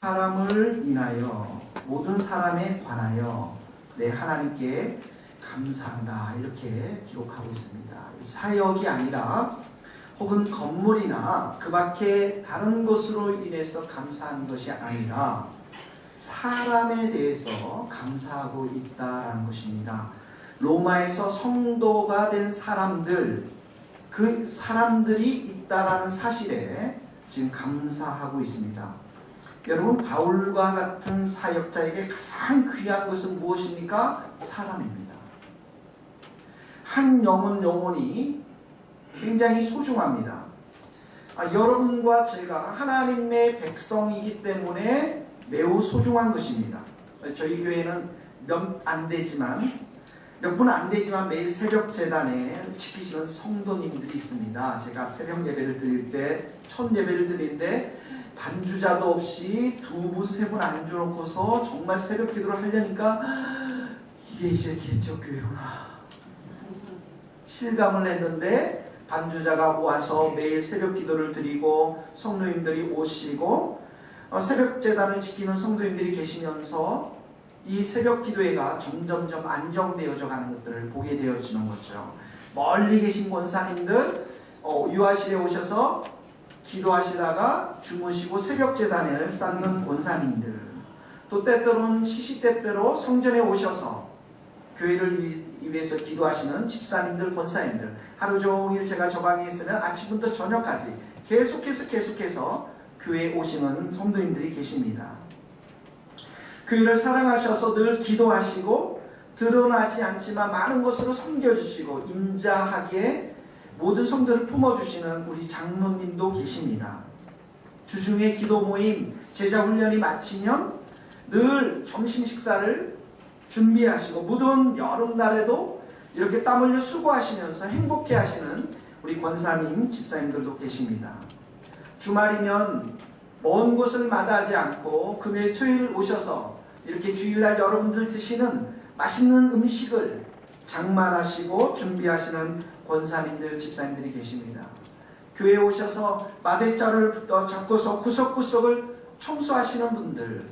사람을 인하여 모든 사람에 관하여 내 하나님께 감사한다 이렇게 기록하고 있습니다. 사역이 아니라 혹은 건물이나 그 밖에 다른 것으로 인해서 감사한 것이 아니라 사람에 대해서 감사하고 있다라는 것입니다. 로마에서 성도가 된 사람들, 그 사람들이 있다라는 사실에 지금 감사하고 있습니다. 여러분, 바울과 같은 사역자에게 가장 귀한 것은 무엇입니까? 사람입니다. 한 영혼이 굉장히 소중합니다. 여러분과 제가 하나님의 백성이기 때문에 매우 소중한 것입니다. 저희 교회는 몇 분 안 되지만 매일 새벽 재단에 지키시는 성도님들이 있습니다. 제가 새벽 예배를 드릴 때, 첫 예배를 드리는데 반주자도 없이 2분, 3분 앉아놓고서 정말 새벽 기도를 하려니까 이게 이제 개척교회구나 실감을 했는데, 반주자가 와서 매일 새벽 기도를 드리고 성도님들이 오시고 새벽 재단을 지키는 성도님들이 계시면서 이 새벽 기도회가 점점점 안정되어져 가는 것들을 보게 되어지는 거죠. 멀리 계신 권사님들 유아실에 오셔서 기도하시다가 주무시고 새벽 재단을 쌓는 권사님들, 또 때때로는 시시때때로 성전에 오셔서 교회를 위해서 기도하시는 집사님들, 권사님들, 하루 종일 제가 저 방에 있으면 아침부터 저녁까지 계속해서 교회에 오시는 성도님들이 계십니다. 교회를 사랑하셔서 늘 기도하시고 드러나지 않지만 많은 것으로 섬겨주시고 인자하게 모든 성도를 품어주시는 우리 장로님도 계십니다. 주중에 기도 모임, 제자 훈련이 마치면 늘 점심 식사를 준비하시고 무더운 여름날에도 이렇게 땀 흘려 수고하시면서 행복해 하시는 우리 권사님, 집사님들도 계십니다. 주말이면 먼 곳을 마다하지 않고 금요일, 토요일 오셔서 이렇게 주일날 여러분들 드시는 맛있는 음식을 장만하시고 준비하시는 권사님들, 집사님들이 계십니다. 교회에 오셔서 마대자를 잡고서 구석구석을 청소하시는 분들,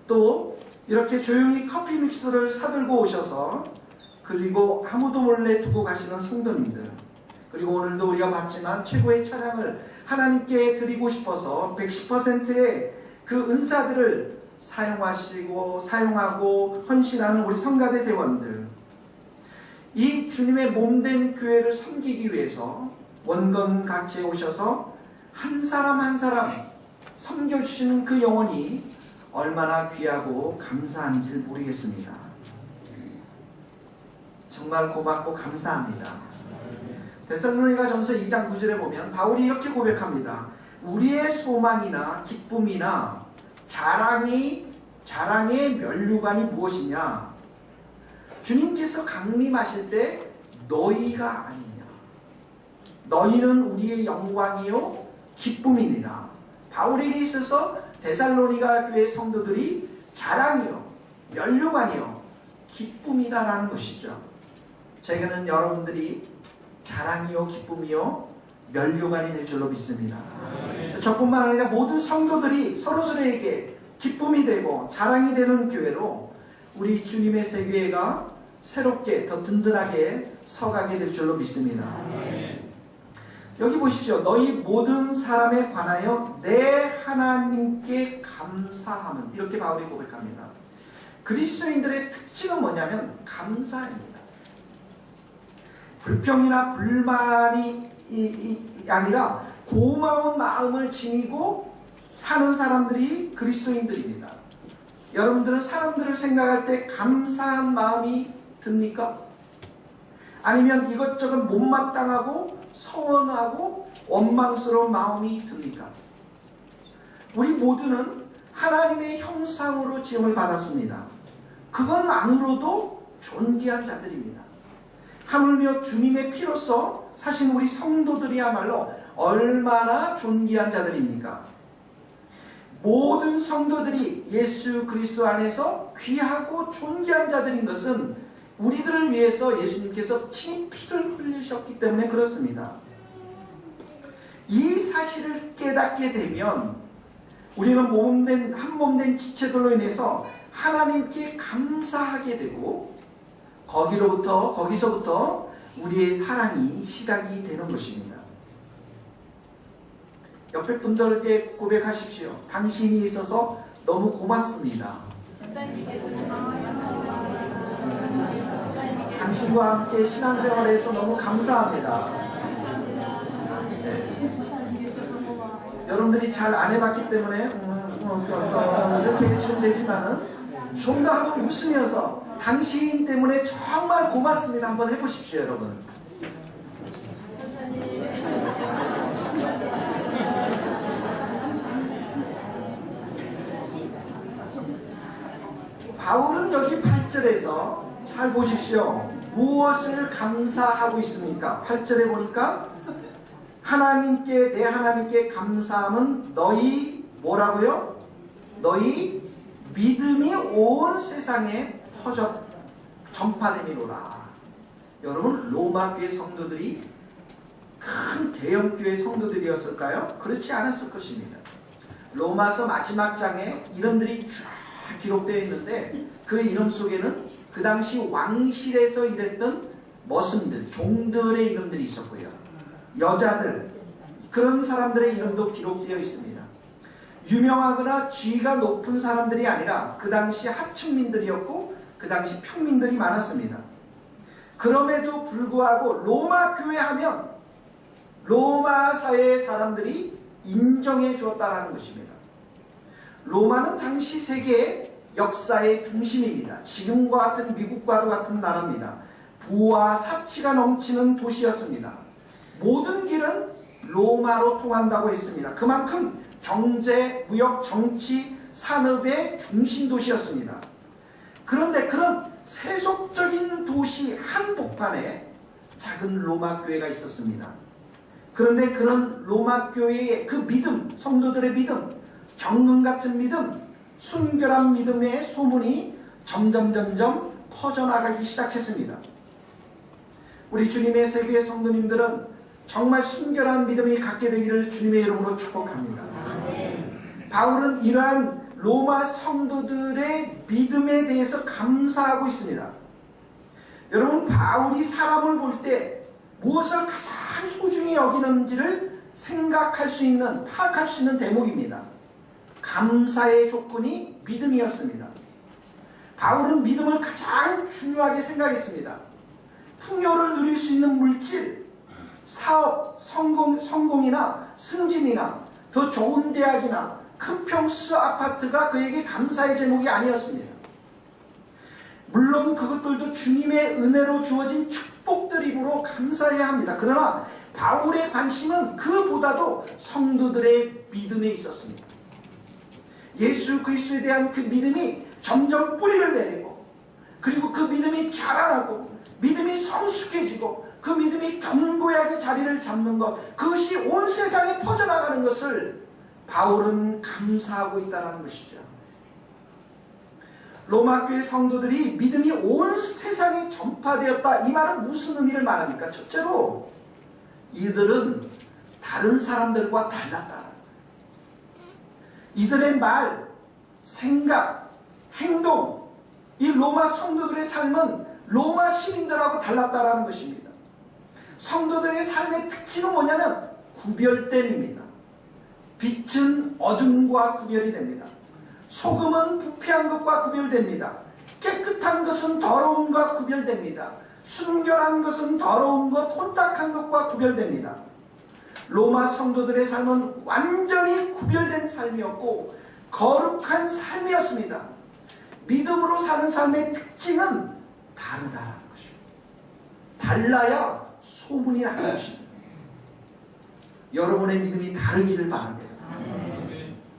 또 이렇게 조용히 커피 믹스를 사들고 오셔서 그리고 아무도 몰래 두고 가시는 성도님들, 그리고 오늘도 우리가 봤지만 최고의 찬양을 하나님께 드리고 싶어서 110%의 그 은사들을 사용하고 헌신하는 우리 성가대 대원들, 이 주님의 몸된 교회를 섬기기 위해서 원건 각지에 오셔서 한 사람 한 사람 섬겨주시는 그 영혼이 얼마나 귀하고 감사한지 모르겠습니다. 정말 고맙고 감사합니다. 데살로니가전서 2장 9절에 보면 바울이 이렇게 고백합니다. 우리의 소망이나 기쁨이나 자랑의 면류관이 무엇이냐? 주님께서 강림하실 때 너희가 아니냐? 너희는 우리의 영광이요 기쁨이니라. 바울에게 있어서 데살로니가 교회 성도들이 자랑이요 면류관이요 기쁨이다라는 것이죠. 제게는 여러분들이 자랑이요 기쁨이요 면류관이 될 줄로 믿습니다. 저뿐만 아니라 모든 성도들이 서로서로에게 기쁨이 되고 자랑이 되는 교회로 우리 주님의 세교회가 새롭게 더 든든하게 서가게 될 줄로 믿습니다. 여기 보십시오. 너희 모든 사람에 관하여 내 하나님께 감사함은, 이렇게 바울이 고백합니다. 그리스도인들의 특징은 뭐냐면 감사입니다. 불평이나 불만이 아니라 고마운 마음을 지니고 사는 사람들이 그리스도인들입니다. 여러분들은 사람들을 생각할 때 감사한 마음이 듭니까? 아니면 이것저것 못마땅하고 서운하고 원망스러운 마음이 듭니까? 우리 모두는 하나님의 형상으로 지음을 받았습니다. 그것만으로도 존귀한 자들입니다. 하물며 주님의 피로써 사신 우리 성도들이야말로 얼마나 존귀한 자들입니까? 모든 성도들이 예수 그리스도 안에서 귀하고 존귀한 자들인 것은 우리들을 위해서 예수님께서 친히 피를 흘리셨기 때문에 그렇습니다. 이 사실을 깨닫게 되면 우리는 한 몸 된 지체들로 인해서 하나님께 감사하게 되고 거기서부터 우리의 사랑이 시작이 되는 것입니다. 옆에 분들에게 고백하십시오. 당신이 있어서 너무 고맙습니다. 당신과 함께 신앙생활을 해서 너무 감사합니다. 네. 여러분들이 잘 안 해봤기 때문에 이렇게 해주면 되지만은 좀 더 한번 웃으면서 당신 때문에 정말 고맙습니다. 한번 해보십시오, 여러분. 바울은 여기 8절에서 잘 보십시오. 무엇을 감사하고 있습니까? 8절에 보니까 내 하나님께 감사함은 너희 뭐라고요? 너희 믿음이 온 세상에 전파됨이로라. 여러분, 로마 교회 성도들이 큰 대형 교회 성도들이었을까요? 그렇지 않았을 것입니다. 로마서 마지막 장에 이름들이 쫙 기록되어 있는데 그 이름 속에는 그 당시 왕실에서 일했던 머슴들, 종들의 이름들이 있었고요. 여자들, 그런 사람들의 이름도 기록되어 있습니다. 유명하거나 지위가 높은 사람들이 아니라 그 당시 하층민들이었고 그 당시 평민들이 많았습니다. 그럼에도 불구하고 로마 교회 하면 로마 사회의 사람들이 인정해 주었다는 것입니다. 로마는 당시 세계의 역사의 중심입니다. 지금과 같은 미국과도 같은 나라입니다. 부와 사치가 넘치는 도시였습니다. 모든 길은 로마로 통한다고 했습니다. 그만큼 경제, 무역, 정치, 산업의 중심 도시였습니다. 그런데 그런 세속적인 도시 한복판에 작은 로마 교회가 있었습니다. 그런데 그런 로마 교회의 그 믿음, 성도들의 믿음, 정금 같은 믿음, 순결한 믿음의 소문이 점점 퍼져나가기 시작했습니다. 우리 주님의 세계 성도님들은 정말 순결한 믿음이 갖게 되기를 주님의 이름으로 축복합니다. 바울은 이러한 로마 성도들의 믿음에 대해서 감사하고 있습니다. 여러분, 바울이 사람을 볼 때 무엇을 가장 소중히 여기는지를 파악할 수 있는 대목입니다. 감사의 조건이 믿음이었습니다. 바울은 믿음을 가장 중요하게 생각했습니다. 풍요를 누릴 수 있는 물질, 사업, 성공이나 승진이나 더 좋은 대학이나 큰 평수 아파트가 그에게 감사의 제목이 아니었습니다. 물론 그것들도 주님의 은혜로 주어진 축복들이므로 감사해야 합니다. 그러나 바울의 관심은 그보다도 성도들의 믿음에 있었습니다. 예수 그리스도에 대한 그 믿음이 점점 뿌리를 내리고, 그리고 그 믿음이 자라나고, 믿음이 성숙해지고, 그 믿음이 견고하게 자리를 잡는 것, 그것이 온 세상에 퍼져나가는 것을 바울은 감사하고 있다는 것이죠. 로마 교회 성도들이 믿음이 온 세상에 전파되었다. 이 말은 무슨 의미를 말합니까? 첫째로 이들은 다른 사람들과 달랐다는 거예요. 이들의 말, 생각, 행동, 이 로마 성도들의 삶은 로마 시민들하고 달랐다는 것입니다. 성도들의 삶의 특징은 뭐냐면 구별됨입니다. 빛은 어둠과 구별이 됩니다. 소금은 부패한 것과 구별됩니다. 깨끗한 것은 더러움과 구별됩니다. 순결한 것은 더러운 것, 혼탁한 것과 구별됩니다. 로마 성도들의 삶은 완전히 구별된 삶이었고 거룩한 삶이었습니다. 믿음으로 사는 삶의 특징은 다르다는 것입니다. 달라야 소문이 나는 것입니다. 여러분의 믿음이 다르기를 바랍니다.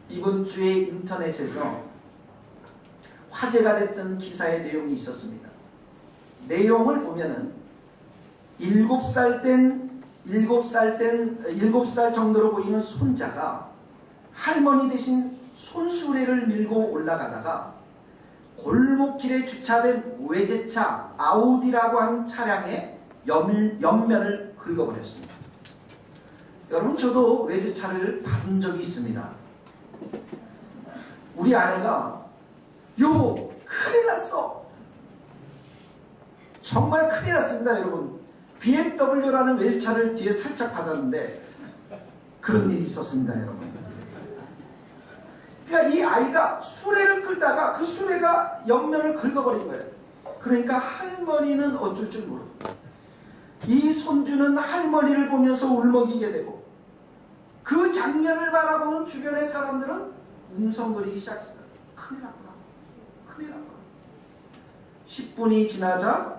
이번 주에 인터넷에서 화제가 됐던 기사의 내용이 있었습니다. 내용을 보면은 7살 정도로 보이는 손자가 할머니 대신 손수레를 밀고 올라가다가 골목길에 주차된 외제차 아우디라고 하는 차량의 옆면을 긁어버렸습니다. 여러분, 저도 외제차를 받은 적이 있습니다. 우리 아내가 여보 큰일 났어. 정말 큰일 났습니다 여러분. BMW라는 외제차를 뒤에 살짝 받았는데 그런 일이 있었습니다 여러분. 그러니까 이 아이가 수레를 끌다가 그 수레가 옆면을 긁어버린 거예요. 그러니까 할머니는 어쩔 줄 모르고 이 손주는 할머니를 보면서 울먹이게 되고 그 장면을 바라보는 주변의 사람들은 웅성거리기 시작했어요. 큰일 났구나. 큰일 났구나. 10분이 지나자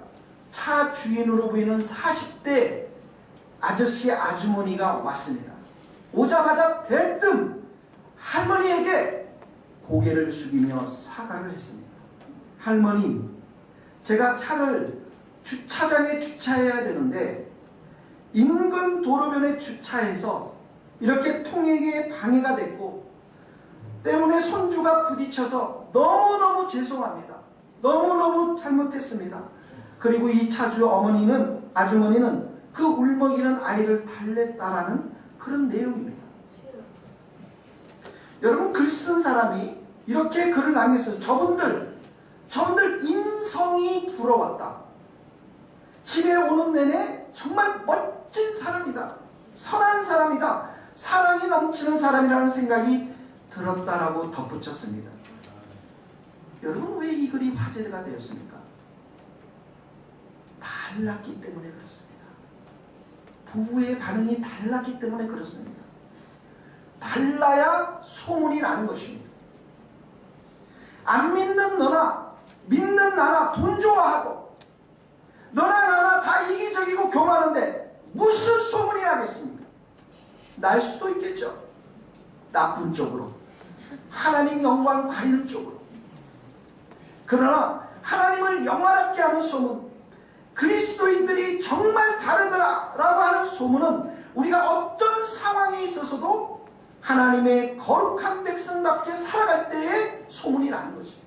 차 주인으로 보이는 40대 아저씨 아주머니가 왔습니다. 오자마자 대뜸 할머니에게 고개를 숙이며 사과를 했습니다. 할머님, 제가 차를 주차장에 주차해야 되는데 인근 도로변에 주차해서 이렇게 통행에 방해가 됐고 때문에 손주가 부딪혀서 너무너무 죄송합니다. 너무너무 잘못했습니다. 그리고 이 차주 아주머니는 그 울먹이는 아이를 달랬다라는 그런 내용입니다. 여러분, 글 쓴 사람이 이렇게 글을 남겼어요. 저분들 인성이 부러웠다. 집에 오는 내내 정말 멋진 사람이다. 선한 사람이다. 사랑이 넘치는 사람이라는 생각이 들었다라고 덧붙였습니다. 여러분, 왜 이 글이 화제가 되었습니까? 달랐기 때문에 그렇습니다. 부부의 반응이 달랐기 때문에 그렇습니다. 달라야 소문이 나는 것입니다. 안 믿는 너나 믿는 나나 돈 좋아하고 너나 나나 다 이기적이고 교만한데 무슨 소문이 나겠습니까? 날 수도 있겠죠. 나쁜 쪽으로, 하나님 영광 가리는 쪽으로. 그러나 하나님을 영화롭게 하는 소문, 그리스도인들이 정말 다르더라라고 하는 소문은 우리가 어떤 상황에 있어서도 하나님의 거룩한 백성답게 살아갈 때에 소문이 나는 것입니다.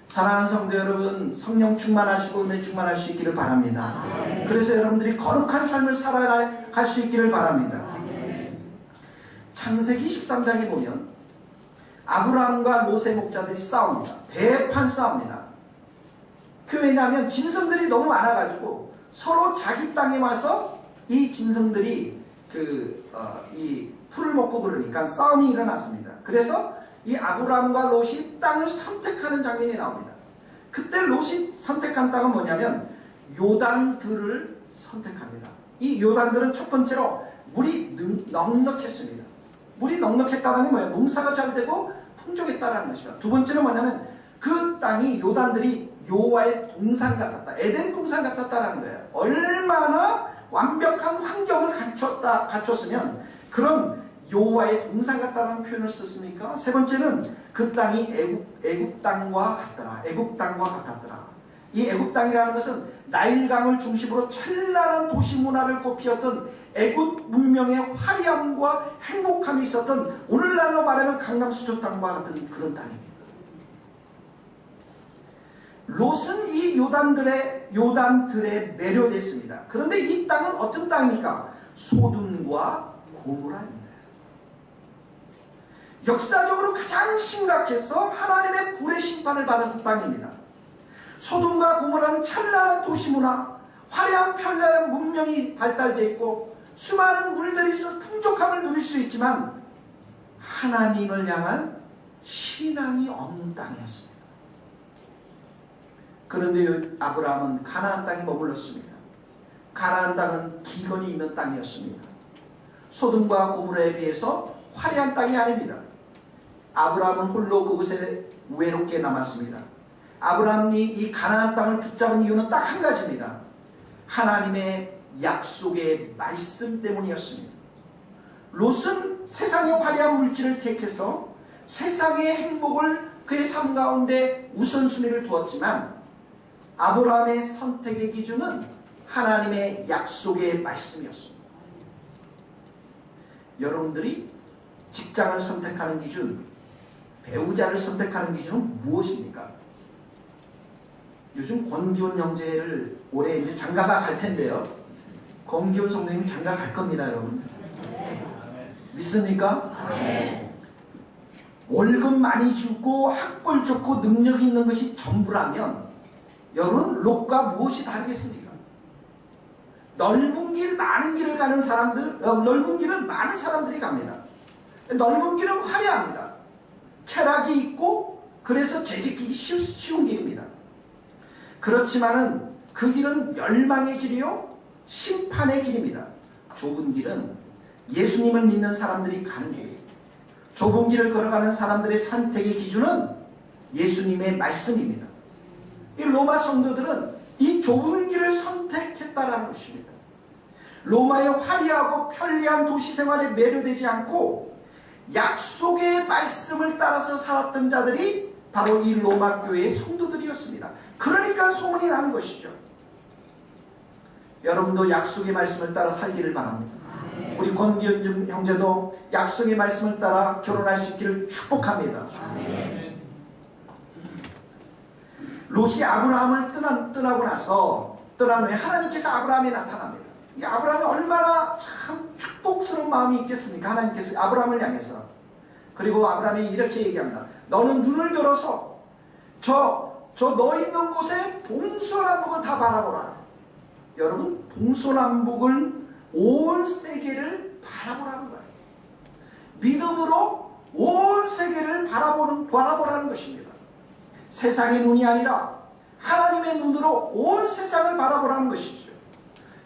사랑하는 성도 여러분, 성령 충만하시고 은혜 충만할 수 있기를 바랍니다. 그래서 여러분들이 거룩한 삶을 살아갈 수 있기를 바랍니다. 창세기 13장에 보면 아브라함과 롯의 목자들이 싸웁니다. 대판 싸웁니다. 왜냐하면 짐승들이 너무 많아가지고 서로 자기 땅에 와서 이 짐승들이 이 풀을 먹고 그러니까 싸움이 일어났습니다. 그래서 이 아브라함과 롯이 땅을 선택하는 장면이 나옵니다. 그때 롯이 선택한 땅은 뭐냐면 요단들을 선택합니다. 이 요단들은 첫 번째로 물이 넉넉했습니다. 물이 넉넉했다는 게 뭐예요? 농사가 잘 되고 풍족했다는 것입니다. 두 번째는 뭐냐면 그 땅이 요단들이 여호와의 동산 같았다. 에덴 동산 같았다라는 거예요. 얼마나 완벽한 환경을 갖췄으면 그런 여호와의 동산 같다라는 표현을 썼습니까? 세 번째는 그 땅이 애굽 땅과 같더라. 애굽 땅과 같았더라. 이 애굽 땅이라는 것은 나일강을 중심으로 찬란한 도시 문화를 꽃피웠던 애굽 문명의 화려함과 행복함이 있었던 오늘날로 말하면 강남 수조 땅과 같은 그런 땅입니다. 롯은 이 요단들에 매료됐습니다. 그런데 이 땅은 어떤 땅입니까? 소돔과 고모라입니다. 역사적으로 가장 심각해서 하나님의 불의 심판을 받은 땅입니다. 소돔과 고모라는 찬란한 도시문화, 화려한 편리한 문명이 발달되어 있고 수많은 물들이 있어 풍족함을 누릴 수 있지만 하나님을 향한 신앙이 없는 땅이었습니다. 그런데 아브라함은 가나안 땅에 머물렀습니다. 가나안 땅은 기근이 있는 땅이었습니다. 소돔과 고모라에 비해서 화려한 땅이 아닙니다. 아브라함은 홀로 그곳에 외롭게 남았습니다. 아브라함이 이 가나안 땅을 붙잡은 이유는 딱 한 가지입니다. 하나님의 약속의 말씀 때문이었습니다. 롯은 세상의 화려한 물질을 택해서 세상의 행복을 그의 삶 가운데 우선순위를 두었지만 아브라함의 선택의 기준은 하나님의 약속의 말씀이었습니다. 여러분들이 직장을 선택하는 기준, 배우자를 선택하는 기준은 무엇입니까? 요즘 권기훈 형제를 올해 이제 장가가 갈 텐데요. 권기훈 성도님 장가 갈 겁니다, 여러분. 믿습니까? 월급 많이 주고 학벌 좋고 능력 있는 것이 전부라면 여러분 롯과 무엇이 다르겠습니까? 넓은 길 많은 길을 가는 사람들, 넓은 길은 많은 사람들이 갑니다. 넓은 길은 화려합니다. 쾌락이 있고 그래서 죄짓기 쉬운 길입니다. 그렇지만은 그 길은 멸망의 길이요 심판의 길입니다. 좁은 길은 예수님을 믿는 사람들이 가는 길이에요. 좁은 길을 걸어가는 사람들의 선택의 기준은 예수님의 말씀입니다. 이 로마 성도들은 이 좁은 길을 선택했다라는 것입니다. 로마의 화려하고 편리한 도시 생활에 매료되지 않고 약속의 말씀을 따라서 살았던 자들이 바로 이 로마 교회의 성도들이었습니다. 그러니까 소문이 나는 것이죠. 여러분도 약속의 말씀을 따라 살기를 바랍니다. 우리 권기현 형제도 약속의 말씀을 따라 결혼할 수 있기를 축복합니다. 롯이 아브라함을 떠나고 나서 떠난 후에 하나님께서 아브라함에 나타납니다. 이 아브라함이 얼마나 참 축복스러운 마음이 있겠습니까? 하나님께서 아브라함을 향해서. 그리고 아브라함이 이렇게 얘기합니다. 너는 눈을 들어서 저 너 있는 곳에 동서남북을 다 바라보라. 여러분 동서남북을 온 세계를 바라보라는 거예요. 믿음으로 온 세계를 바라보라는 것입니다. 세상의 눈이 아니라 하나님의 눈으로 온 세상을 바라보라는 것이죠.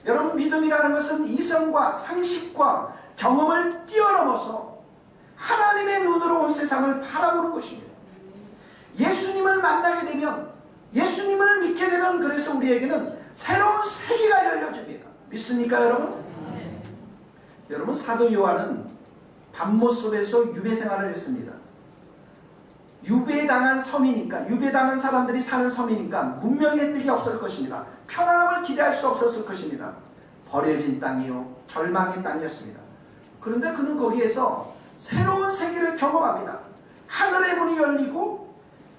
여러분 믿음이라는 것은 이성과 상식과 경험을 뛰어넘어서 하나님의 눈으로 온 세상을 바라보는 것입니다. 예수님을 만나게 되면 예수님을 믿게 되면 그래서 우리에게는 새로운 세계가 열려집니다. 믿습니까 여러분? 여러분 사도 요한은 밤모습에서 유배 생활을 했습니다. 유배당한 섬이니까 유배당한 사람들이 사는 섬이니까 문명의 혜택이 없을 것입니다. 편안함을 기대할 수 없었을 것입니다. 버려진 땅이요 절망의 땅이었습니다. 그런데 그는 거기에서 새로운 세계를 경험합니다. 하늘의 문이 열리고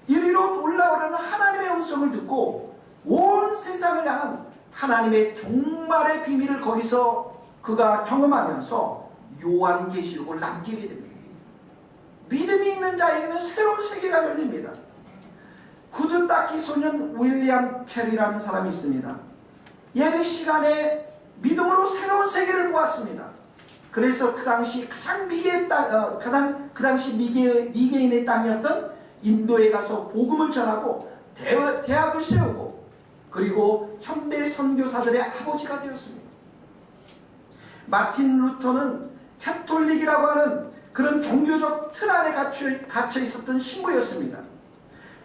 이리로 올라오라는 하나님의 음성을 듣고 온 세상을 향한 하나님의 종말의 비밀을 거기서 그가 경험하면서 요한계시록을 남기게 됩니다. 믿음이 있는 자에게는 새로운 세계가 열립니다. 구두 닦기 소년 윌리엄 캐리라는 사람이 있습니다. 예배 시간에 믿음으로 새로운 세계를 보았습니다. 그래서 그 당시 가장 미개의 땅, 그 당시 미개인의 땅이었던 인도에 가서 복음을 전하고 대학을 세우고 그리고 현대 선교사들의 아버지가 되었습니다. 마틴 루터는 캐톨릭이라고 하는 그런 종교적 틀 안에 갇혀 있었던 신부였습니다.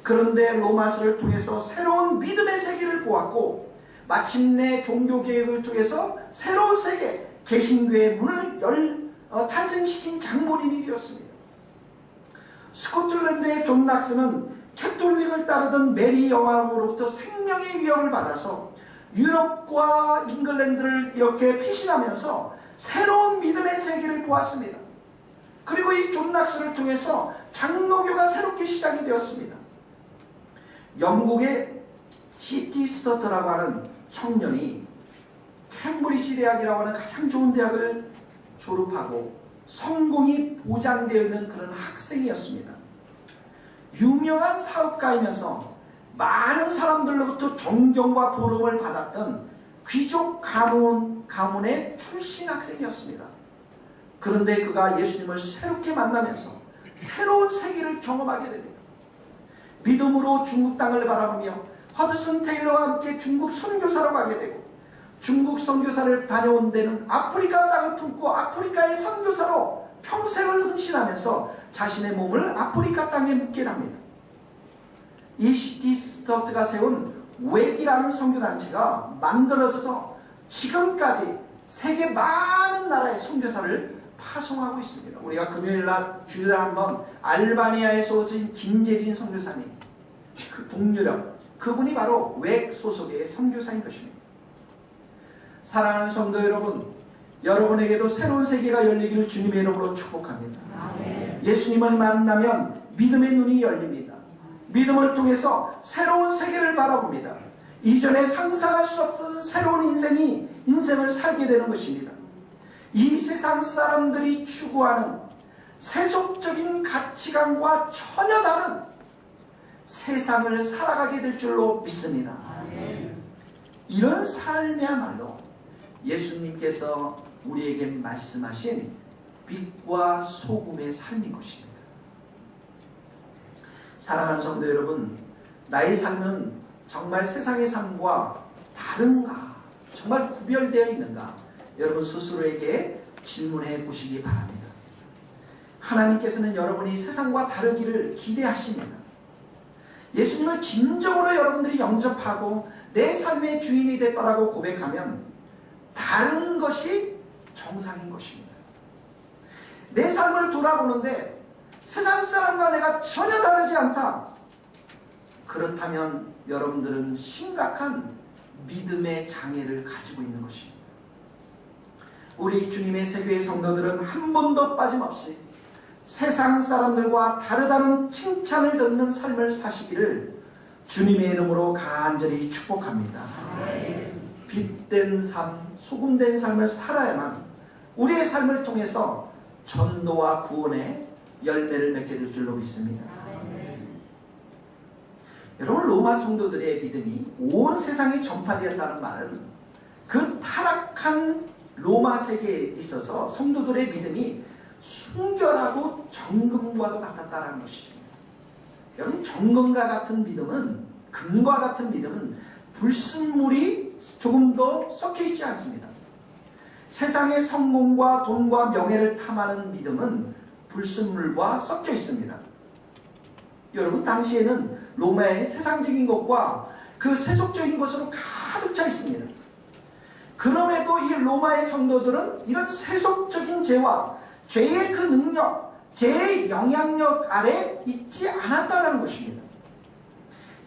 그런데 로마서를 통해서 새로운 믿음의 세계를 보았고 마침내 종교개혁을 통해서 새로운 세계, 개신교의 문을 탄생시킨 장본인이 되었습니다. 스코틀랜드의 존 낙스는 캐톨릭을 따르던 메리 여왕으로부터 생명의 위협을 받아서 유럽과 잉글랜드를 이렇게 피신하면서 새로운 믿음의 세계를 보았습니다. 그리고 이 존 낙스를 통해서 장로교가 새롭게 시작이 되었습니다. 영국의 C.T. 스터트라고 하는 청년이 캠브리지 대학이라고 하는 가장 좋은 대학을 졸업하고 성공이 보장되어 있는 그런 학생이었습니다. 유명한 사업가이면서 많은 사람들로부터 존경과 부름을 받았던 귀족 가문의 출신 학생이었습니다. 그런데 그가 예수님을 새롭게 만나면서 새로운 세계를 경험하게 됩니다. 믿음으로 중국 땅을 바라보며 허드슨 테일러와 함께 중국 선교사로 가게 되고 중국 선교사를 다녀온 데는 아프리카 땅을 품고 아프리카의 선교사로 평생을 헌신하면서 자신의 몸을 아프리카 땅에 묻게 합니다. 이 C.T. 스터트가 세운 웩이라는 선교단체가 만들어져서 지금까지 세계 많은 나라의 선교사를 파송하고 있습니다. 우리가 금요일날 주일날 한번 알바니아에서 오신 김재진 선교사님, 그 동유럽, 그분이 바로 웩 소속의 선교사인 것입니다. 사랑하는 성도 여러분, 여러분에게도 새로운 세계가 열리기를 주님의 이름으로 축복합니다. 예수님을 만나면 믿음의 눈이 열립니다. 믿음을 통해서 새로운 세계를 바라봅니다. 이전에 상상할 수 없었던 새로운 인생을 살게 되는 것입니다. 이 세상 사람들이 추구하는 세속적인 가치관과 전혀 다른 세상을 살아가게 될 줄로 믿습니다. 이런 삶이야말로 예수님께서 우리에게 말씀하신 빛과 소금의 삶인 것입니다. 사랑하는 성도 여러분, 나의 삶은 정말 세상의 삶과 다른가? 정말 구별되어 있는가? 여러분 스스로에게 질문해 보시기 바랍니다. 하나님께서는 여러분이 세상과 다르기를 기대하십니다. 예수님을 진정으로 여러분들이 영접하고 내 삶의 주인이 됐다라고 고백하면 다른 것이 정상인 것입니다. 내 삶을 돌아보는데 세상 사람과 내가 전혀 다르지 않다. 그렇다면 여러분들은 심각한 믿음의 장애를 가지고 있는 것입니다. 우리 주님의 세교의 성도들은 한 번도 빠짐없이 세상 사람들과 다르다는 칭찬을 듣는 삶을 사시기를 주님의 이름으로 간절히 축복합니다. 빛된 삶, 소금된 삶을 살아야만 우리의 삶을 통해서 전도와 구원의 열매를 맺게 될 줄로 믿습니다. 여러분, 로마 성도들의 믿음이 온 세상에 전파되었다는 말은 그 타락한 로마 세계에 있어서 성도들의 믿음이 순결하고 정금과도 같았다는 것이죠. 여러분, 정금과 같은 믿음은, 금과 같은 믿음은 불순물이 조금도 섞여 있지 않습니다. 세상의 성공과 돈과 명예를 탐하는 믿음은 불순물과 섞여 있습니다. 여러분, 당시에는 로마의 세상적인 것과 그 세속적인 것으로 가득 차 있습니다. 그럼에도 이 로마의 성도들은 이런 세속적인 죄와 죄의 그 능력, 죄의 영향력 아래 있지 않았다는 것입니다.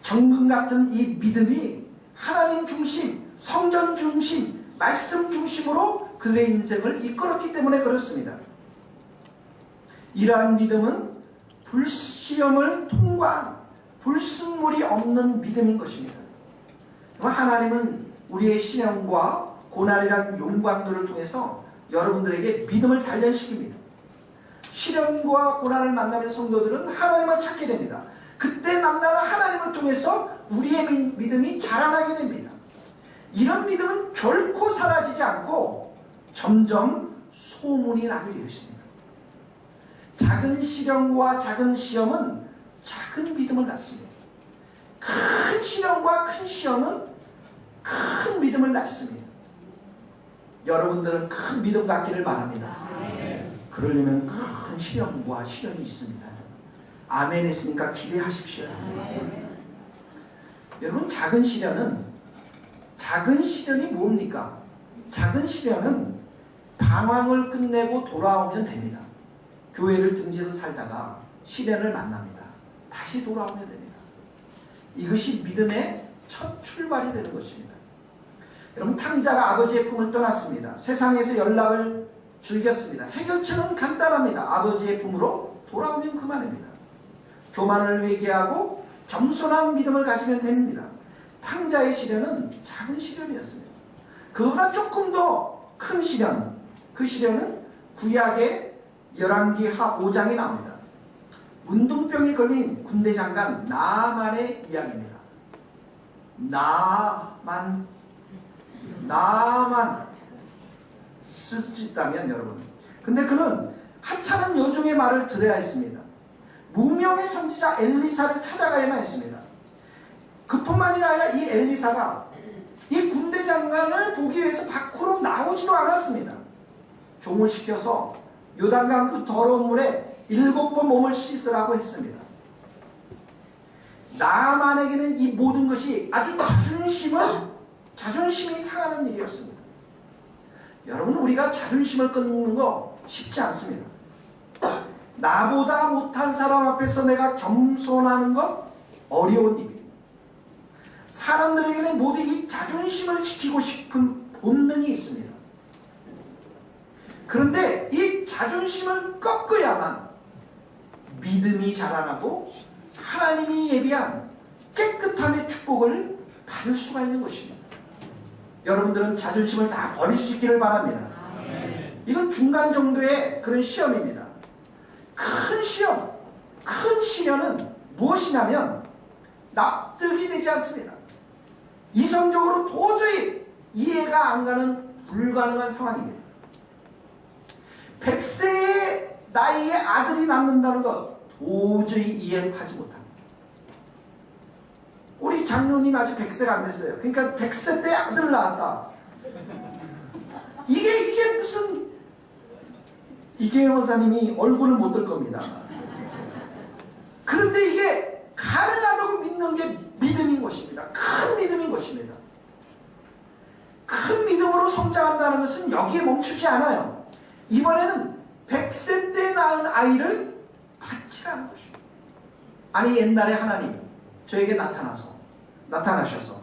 정금 같은 이 믿음이 하나님 중심, 성전 중심, 말씀 중심으로 그들의 인생을 이끌었기 때문에 그렇습니다. 이러한 믿음은 불시험을 통과한 불순물이 없는 믿음인 것입니다. 하나님은 우리의 시련과 고난이란 용광로를 통해서 여러분들에게 믿음을 단련시킵니다. 시련과 고난을 만나는 성도들은 하나님을 찾게 됩니다. 그때 만나는 하나님을 통해서 우리의 믿음이 자라나게 됩니다. 이런 믿음은 결코 사라지지 않고 점점 소문이 나게 되었습니다. 작은 시련과 작은 시험은 작은 믿음을 낳습니다. 큰 시련과 큰 시험은 큰 믿음을 낳습니다. 여러분들은 큰 믿음 갖기를 바랍니다. 그러려면 큰 시련과 시련이 있습니다. 아멘 했으니까 기대하십시오. 여러분, 작은 시련이 뭡니까? 작은 시련은 방황을 끝내고 돌아오면 됩니다. 교회를 등지로 살다가 시련을 만납니다. 다시 돌아오면 됩니다. 이것이 믿음의 첫 출발이 되는 것입니다. 여러분, 탕자가 아버지의 품을 떠났습니다. 세상에서 연락을 즐겼습니다. 해결책은 간단합니다. 아버지의 품으로 돌아오면 그만입니다. 교만을 회개하고 겸손한 믿음을 가지면 됩니다. 탕자의 시련은 작은 시련이었습니다. 그보다 조금 더 큰 시련, 그 시련은 구약의 열왕기하 5장에 나옵니다. 문둥병에 걸린 군대 장관 나아만의 이야기입니다. 나아만 쓸 수 있다면 여러분. 근데 그는 하찮은 여종의 말을 들어야 했습니다. 무명의 선지자 엘리사를 찾아가야만 했습니다. 그뿐만이 아니라 이 엘리사가 이 군대 장관을 보기 위해서 밖으로 나오지도 않았습니다. 종을 시켜서 요단강 그 더러운 물에 7번 몸을 씻으라고 했습니다. 나만에게는 이 모든 것이 아주 자존심이 상하는 일이었습니다. 여러분, 우리가 자존심을 끊는 거 쉽지 않습니다. 나보다 못한 사람 앞에서 내가 겸손하는 것 어려운 일입니다. 사람들에게는 모두 이 자존심을 지키고 싶은 본능이 있습니다. 그런데 이 자존심을 꺾어야만 믿음이 자라나고 하나님이 예비한 깨끗함의 축복을 받을 수가 있는 것입니다. 여러분들은 자존심을 다 버릴 수 있기를 바랍니다. 이건 중간 정도의 그런 시험입니다. 큰 시험, 큰 시련은 무엇이냐면 납득이 되지 않습니다. 이성적으로 도저히 이해가 안 가는 불가능한 상황입니다. 100세의 나이에 아들이 낳는다는 것 도저히 이해하지 못합니다. 우리 장로님 아직 100세가 안 됐어요. 그러니까 100세 때 아들을 낳았다. 이게 무슨, 이계영 원사님이 얼굴을 못 들 겁니다. 그런데 이게 가능하다고 믿는 게 믿음인 것입니다. 큰 믿음인 것입니다. 큰 믿음으로 성장한다는 것은 여기에 멈추지 않아요. 이번에는 100세 때 낳은 아이를 바치라는 것입니다. 아니, 옛날에 하나님 저에게 나타나셔서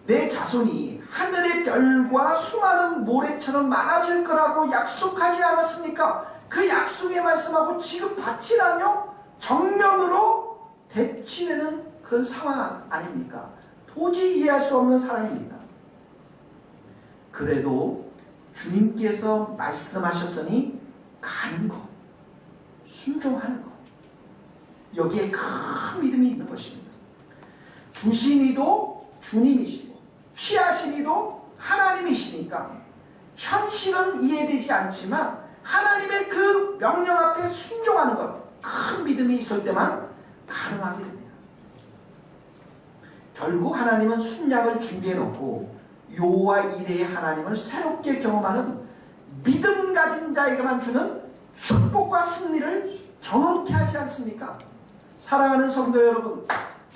내 자손이 하늘의 별과 수많은 모래처럼 많아질 거라고 약속하지 않았습니까? 그 약속의 말씀하고 지금 바치라뇨? 정면으로 대치되는 그런 상황 아닙니까? 도저히 이해할 수 없는 사랑입니다. 그래도 주님께서 말씀하셨으니 가는 것, 순종하는 것, 여기에 큰 믿음이 있는 것입니다. 주신 이도 주님이시고 취하신 이도 하나님이시니까 현실은 이해되지 않지만 하나님의 그 명령 앞에 순종하는 것, 큰 믿음이 있을 때만 가능하게 됩니다. 결국 하나님은 순양을 준비해 놓고 여호와 이레의 하나님을 새롭게 경험하는 믿음 가진 자에게만 주는 축복과 승리를 경험케 하지 않습니까? 사랑하는 성도 여러분,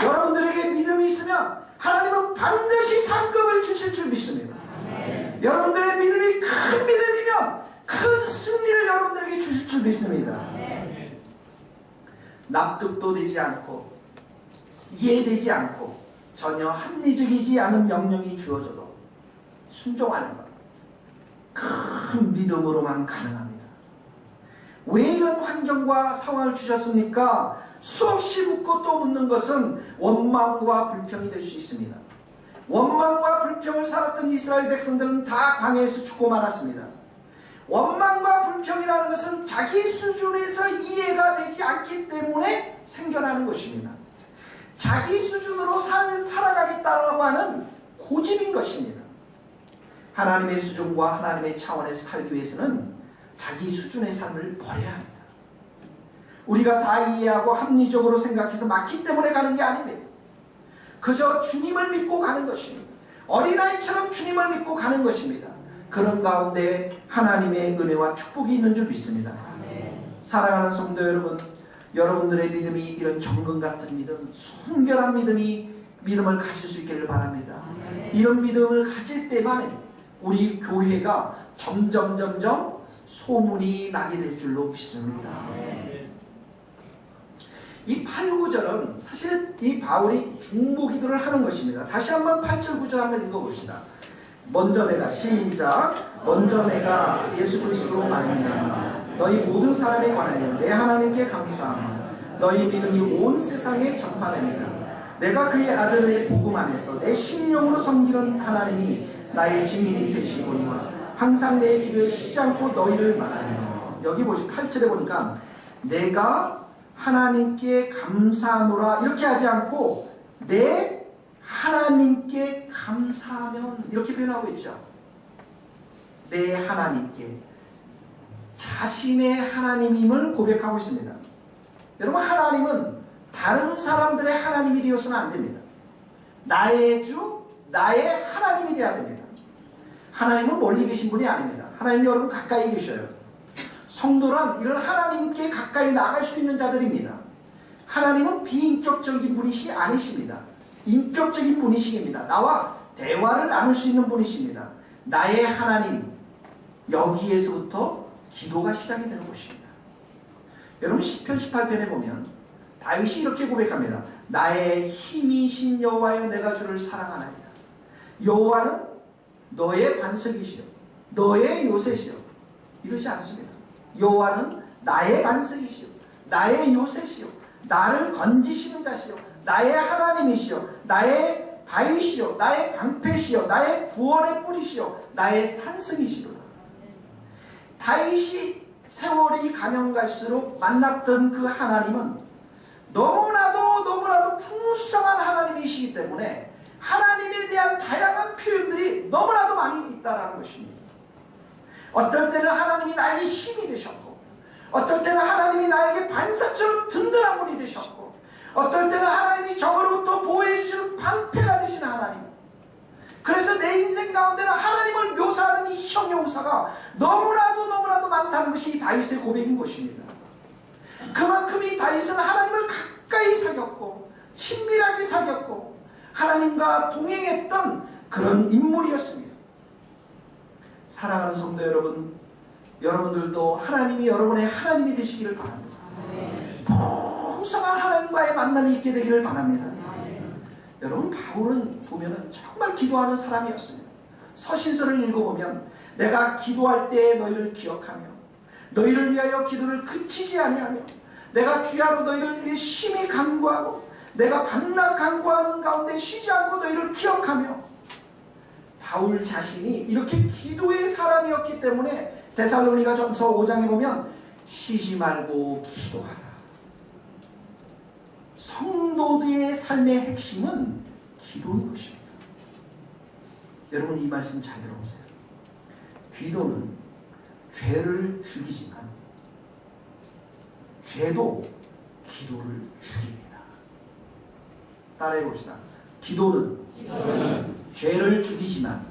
여러분들에게 믿음이 있으면 하나님은 반드시 상급을 주실 줄 믿습니다. 여러분들의 믿음이 큰 믿음이면 큰 승리를 여러분들에게 주실 줄 믿습니다. 납득도 되지 않고 이해되지 않고 전혀 합리적이지 않은 명령이 주어져도 순종하는 것, 큰 믿음으로만 가능합니다. 왜 이런 환경과 상황을 주셨습니까? 수없이 묻고 또 묻는 것은 원망과 불평이 될 수 있습니다. 원망과 불평을 살았던 이스라엘 백성들은 다 광야에서 죽고 말았습니다. 원망과 불평이라는 것은 자기 수준에서 이해가 되지 않기 때문에 생겨나는 것입니다. 자기 수준으로 살아가겠다고 하는 고집인 것입니다. 하나님의 수준과 하나님의 차원에서 살기 위해서는 자기 수준의 삶을 버려야 합니다. 우리가 다 이해하고 합리적으로 생각해서 맞기 때문에 가는 게 아닙니다. 그저 주님을 믿고 가는 것입니다. 어린아이처럼 주님을 믿고 가는 것입니다. 그런 가운데 하나님의 은혜와 축복이 있는 줄 믿습니다. 사랑하는 성도 여러분, 여러분들의 믿음이 이런 정금 같은 믿음, 순결한 믿음을 가질 수 있기를 바랍니다. 이런 믿음을 가질 때만 우리 교회가 점점 소문이 나게 될 줄로 믿습니다. 이 8, 9절은 사실 이 바울이 중보기도를 하는 것입니다. 다시 한번 8절 9절 한번 읽어봅시다. 먼저 내가 예수 그리스도로 말미암아 너희 모든 사람에 관하여 내 하나님께 감사하며 너희 믿음이 온 세상에 전파됩니다. 내가 그의 아들의 복음 안에서 내 심령으로 섬기는 하나님이 나의 증인이 되시거니와 항상 내 기도에 쉬지 않고 너희를 말하며, 여기 보시면 8절에 보니까 내가 하나님께 감사하노라 이렇게 하지 않고 내 하나님께 감사하면 이렇게 표현하고 있죠. 내 하나님께, 자신의 하나님임을 고백하고 있습니다. 여러분, 하나님은 다른 사람들의 하나님이 되어서는 안 됩니다. 나의 주, 나의 하나님이 되어야 됩니다. 하나님은 멀리 계신 분이 아닙니다. 하나님 여러분 가까이 계셔요. 성도란 이런 하나님께 가까이 나갈 수 있는 자들입니다. 하나님은 비인격적인 분이시 아니십니다. 인격적인 분이십니다. 나와 대화를 나눌 수 있는 분이십니다. 나의 하나님, 여기에서부터 기도가 시작이 되는 것입니다. 여러분, 시편 18편에 보면 다윗이 이렇게 고백합니다. 나의 힘이신 여호와여, 내가 주를 사랑하나이다. 여호와는 너의 반석이시여, 너의 요새시여, 이러지 않습니다. 여호와는 나의 반석이시여, 나의 요새시여, 나를 건지시는 자시여, 나의 하나님이시여, 나의 바위시여, 나의 방패시여, 나의 구원의 뿌리시여, 나의 산성이시로다. 다윗이 세월이 가면 갈수록 만났던 그 하나님은 너무나도 풍성한 하나님이시기 때문에 하나님에 대한 다양한 표현들이 너무나도 많이 있다는 것입니다. 어떨 때는 하나님이 나에게 힘이 되셨고, 어떨 때는 하나님이 나에게 반석처럼 든든한 분이 되셨고, 어떨 때는 하나님이 적으로부터 보호해 주시는 방패가 되신 하나님. 그래서 내 인생 가운데는 하나님을 묘사하는 이 형용사가 너무나도 많다는 것이 이 다윗의 고백인 것입니다. 그만큼 이 다윗은 하나님을 가까이 사귀었고 친밀하게 사귀었고 하나님과 동행했던 그런 인물이었습니다. 사랑하는 성도 여러분, 여러분들도 하나님이 여러분의 하나님이 되시기를 바랍니다. 풍성한 하나님과의 만남이 있게 되기를 바랍니다. 여러분, 바울은 보면은 정말 기도하는 사람이었습니다. 서신서를 읽어보면 내가 기도할 때 너희를 기억하며 너희를 위하여 기도를 그치지 아니하며 내가 주야로 너희를 위해 심히 간구하고 내가 반납 간구하는 가운데 쉬지 않고 너희를 기억하며. 바울 자신이 이렇게 기도의 사람이었기 때문에 데살로니가전서 5장에 보면 쉬지 말고 기도하라. 성도들의 삶의 핵심은 기도인 것입니다. 여러분, 이 말씀 잘 들어보세요. 기도는 죄를 죽이지만 죄도 기도를 죽입니다. 따라해 봅시다. 기도는 죄를 죽이지만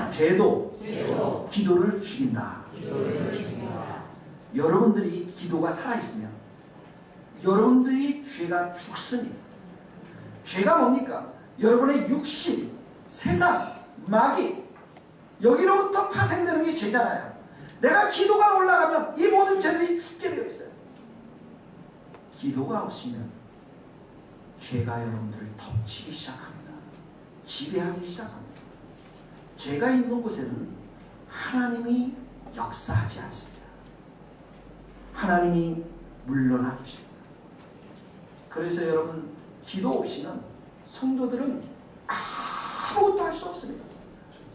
죄도 기도를 죽인다. 여러분들이 기도가 살아있으면 여러분들이 죄가 죽습니다. 죄가 뭡니까? 여러분의 육신, 세상, 마귀, 여기로부터 파생되는 게 죄잖아요. 내가 기도가 올라가면 이 모든 죄들이 죽게 되어 있어요. 기도가 없으면 죄가 여러분들을 덮치기 시작합니다. 지배하기 시작합니다. 죄가 있는 곳에는 하나님이 역사하지 않습니다. 하나님이 물러나 계십니다. 그래서 여러분, 기도 없이는 성도들은 아무것도 할 수 없습니다.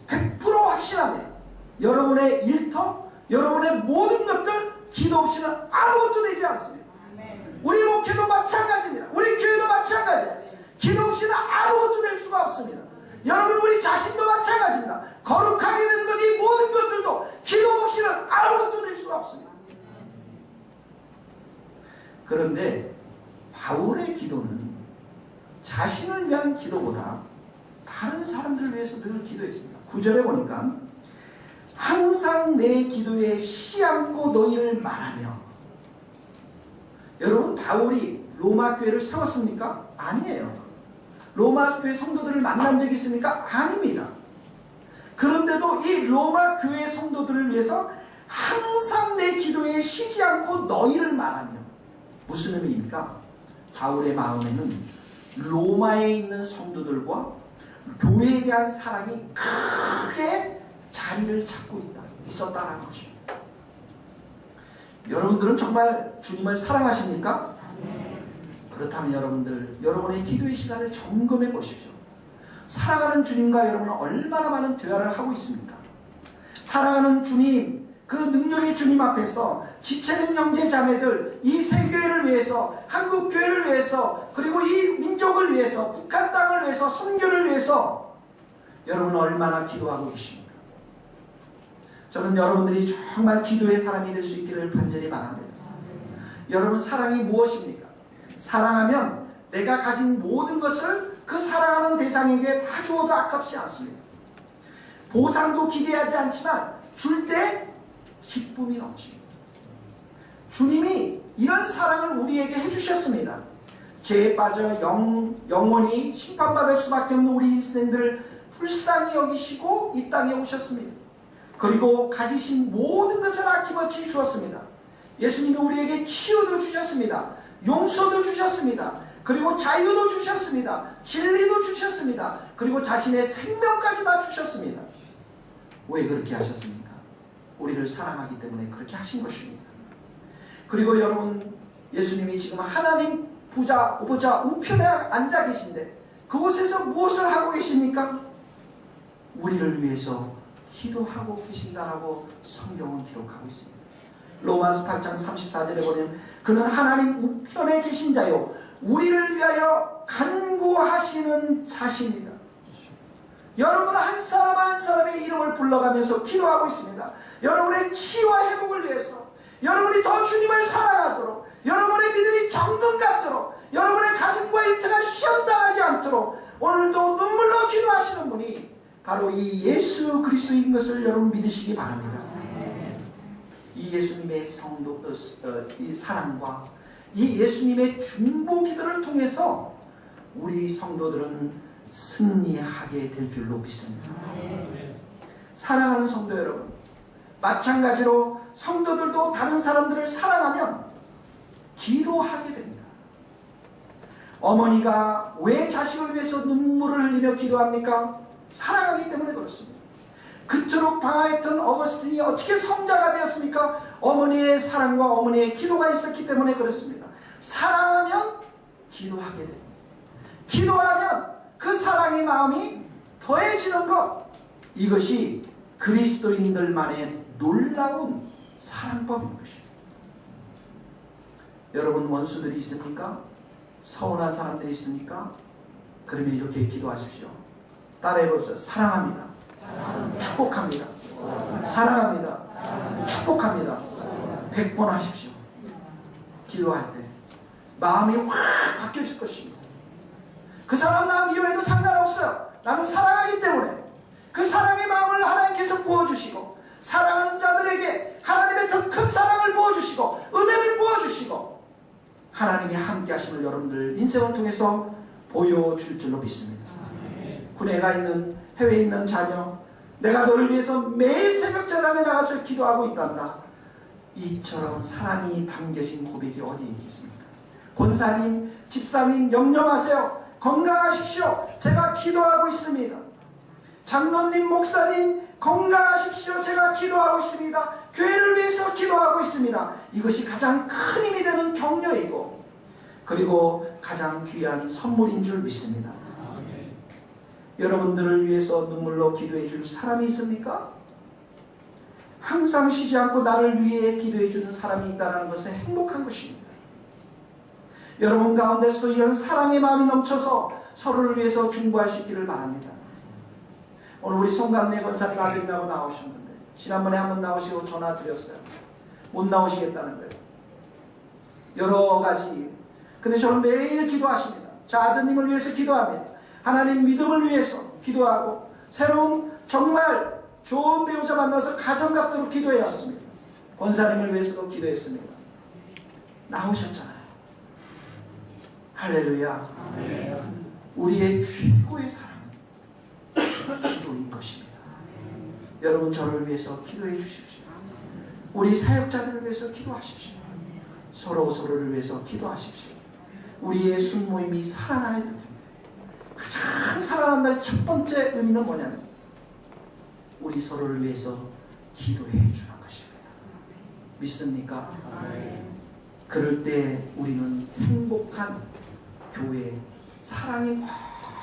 100% 확신합니다. 여러분의 일터, 여러분의 모든 것들 기도 없이는 아무것도 되지 않습니다. 우리 목회도 마찬가지입니다. 우리 교회도 마찬가지예요. 기도 없이는 아무것도 될 수가 없습니다. 여러분, 우리 자신도 마찬가지입니다. 거룩하게 되는 것, 이 모든 것들도 기도 없이는 아무것도 될 수가 없습니다. 그런데 바울의 기도는 자신을 위한 기도보다 다른 사람들을 위해서 늘 기도했습니다. 9절에 보니까 항상 내 기도에 쉬지 않고 너희를 말하며. 여러분, 바울이 로마 교회를 세웠습니까? 아니에요. 로마 교회 성도들을 만난 적이 있습니까? 아닙니다. 그런데도 이 로마 교회 성도들을 위해서 항상 내 기도에 쉬지 않고 너희를 말하며. 무슨 의미입니까? 바울의 마음에는 로마에 있는 성도들과 교회에 대한 사랑이 크게 자리를 잡고 있었다는 것입니다. 여러분들은 정말 주님을 사랑하십니까? 그렇다면 여러분의 기도의 시간을 점검해 보십시오. 사랑하는 주님과 여러분은 얼마나 많은 대화를 하고 있습니까? 사랑하는 주님, 그 능력의 주님 앞에서 지체된 형제 자매들, 이 세교회를 위해서, 한국교회를 위해서, 그리고 이 민족을 위해서, 북한 땅을 위해서, 선교를 위해서 여러분은 얼마나 기도하고 계십니까? 저는 여러분들이 정말 기도의 사람이 될 수 있기를 간절히 바랍니다. 여러분, 사랑이 무엇입니까? 사랑하면 내가 가진 모든 것을 그 사랑하는 대상에게 다 주어도 아깝지 않습니다. 보상도 기대하지 않지만 줄 때 기쁨이 넘칩니다. 주님이 이런 사랑을 우리에게 해주셨습니다. 죄에 빠져 영원히 심판받을 수밖에 없는 우리 인생들을 불쌍히 여기시고 이 땅에 오셨습니다. 그리고 가지신 모든 것을 아낌없이 주었습니다. 예수님이 우리에게 치유도 주셨습니다. 용서도 주셨습니다. 그리고 자유도 주셨습니다. 진리도 주셨습니다. 그리고 자신의 생명까지 다 주셨습니다. 왜 그렇게 하셨습니까? 우리를 사랑하기 때문에 그렇게 하신 것입니다. 그리고 여러분, 예수님이 지금 하나님 보좌 우편에 앉아 계신데 그곳에서 무엇을 하고 계십니까? 우리를 위해서 기도하고 계신다라고 성경은 기록하고 있습니다. 로마서 8장 34절에 보면 그는 하나님 우편에 계신 자요 우리를 위하여 간구하시는 자신이다. 여러분 한 사람 한 사람의 이름을 불러가면서 기도하고 있습니다. 여러분의 치유와 회복을 위해서, 여러분이 더 주님을 사랑하도록, 여러분의 믿음이 정금 같도록, 여러분의 가정과 일터가 시험당하지 않도록 오늘도 눈물로 기도하시는 분이 바로 이 예수 그리스도인 것을 여러분 믿으시기 바랍니다. 이 예수님의 성도, 이 사랑과 이 예수님의 중보 기도를 통해서 우리 성도들은 승리하게 될 줄로 믿습니다. 사랑하는 성도 여러분, 마찬가지로 성도들도 다른 사람들을 사랑하면 기도하게 됩니다. 어머니가 왜 자식을 위해서 눈물을 흘리며 기도합니까? 사랑하기 때문에 그렇습니다. 그토록 방황했던 어거스틴이 어떻게 성자가 되었습니까? 어머니의 사랑과 어머니의 기도가 있었기 때문에 그렇습니다. 사랑하면 기도하게 됩니다. 기도하면 그 사랑의 마음이 더해지는 것, 이것이 그리스도인들만의 놀라운 사랑법인 것입니다. 여러분 원수들이 있습니까? 서운한 사람들이 있습니까? 그러면 이렇게 기도하십시오. 따라해보세요. 사랑합니다. 축복합니다. 사랑합니다. 축복합니다. 100번 하십시오. 기도할 때 마음이 확 바뀌어질 것입니다. 그 사람 나 미워해도 상관없어요. 나는 사랑하기 때문에 그 사랑의 마음을 하나님께서 부어주시고, 사랑하는 자들에게 하나님의 더 큰 사랑을 부어주시고 은혜를 부어주시고 하나님이 함께 하심을 여러분들 인생을 통해서 보여줄 줄로 믿습니다. 군에 가 있는, 해외에 있는 자녀, 내가 너를 위해서 매일 새벽 제단에 나가서 기도하고 있단다. 이처럼 사랑이 담겨진 고백이 어디에 있겠습니까? 권사님, 집사님 염려 마세요. 건강하십시오. 제가 기도하고 있습니다. 장로님, 목사님 건강하십시오. 제가 기도하고 있습니다. 교회를 위해서 기도하고 있습니다. 이것이 가장 큰 힘이 되는 격려이고, 그리고 가장 귀한 선물인 줄 믿습니다. 여러분들을 위해서 눈물로 기도해 줄 사람이 있습니까? 항상 쉬지 않고 나를 위해 기도해 주는 사람이 있다는 것은 행복한 것입니다. 여러분 가운데서도 이런 사랑의 마음이 넘쳐서 서로를 위해서 중보할 수 있기를 바랍니다. 오늘 우리 송감래 권사님 아들님하고 나오셨는데 지난번에 한번 나오시고 전화 드렸어요. 못 나오시겠다는 거예요. 여러 가지. 근데 저는 매일 기도하십니다. 저 아드님을 위해서 기도합니다. 하나님 믿음을 위해서 기도하고 새로운 정말 좋은 배우자 만나서 가정 갖도록 기도해 왔습니다. 권사님을 위해서도 기도했습니다. 나오셨잖아요. 할렐루야. 우리의 최고의 사랑은 기도인 것입니다. 여러분 저를 위해서 기도해 주십시오. 우리 사역자들을 위해서 기도하십시오. 서로를 위해서 기도하십시오. 우리의 순모임이 살아나야 될 텐데, 가장 살아난다는 첫 번째 의미는 뭐냐면 우리 서로를 위해서 기도해 주는 것입니다. 믿습니까? 그럴 때 우리는 행복한 교회, 사랑이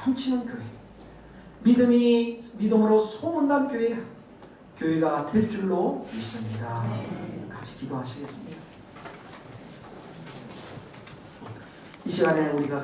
넘치는 교회, 믿음으로 소문난 교회가 될 줄로 믿습니다. 같이 기도하시겠습니다. 이 시간에 우리가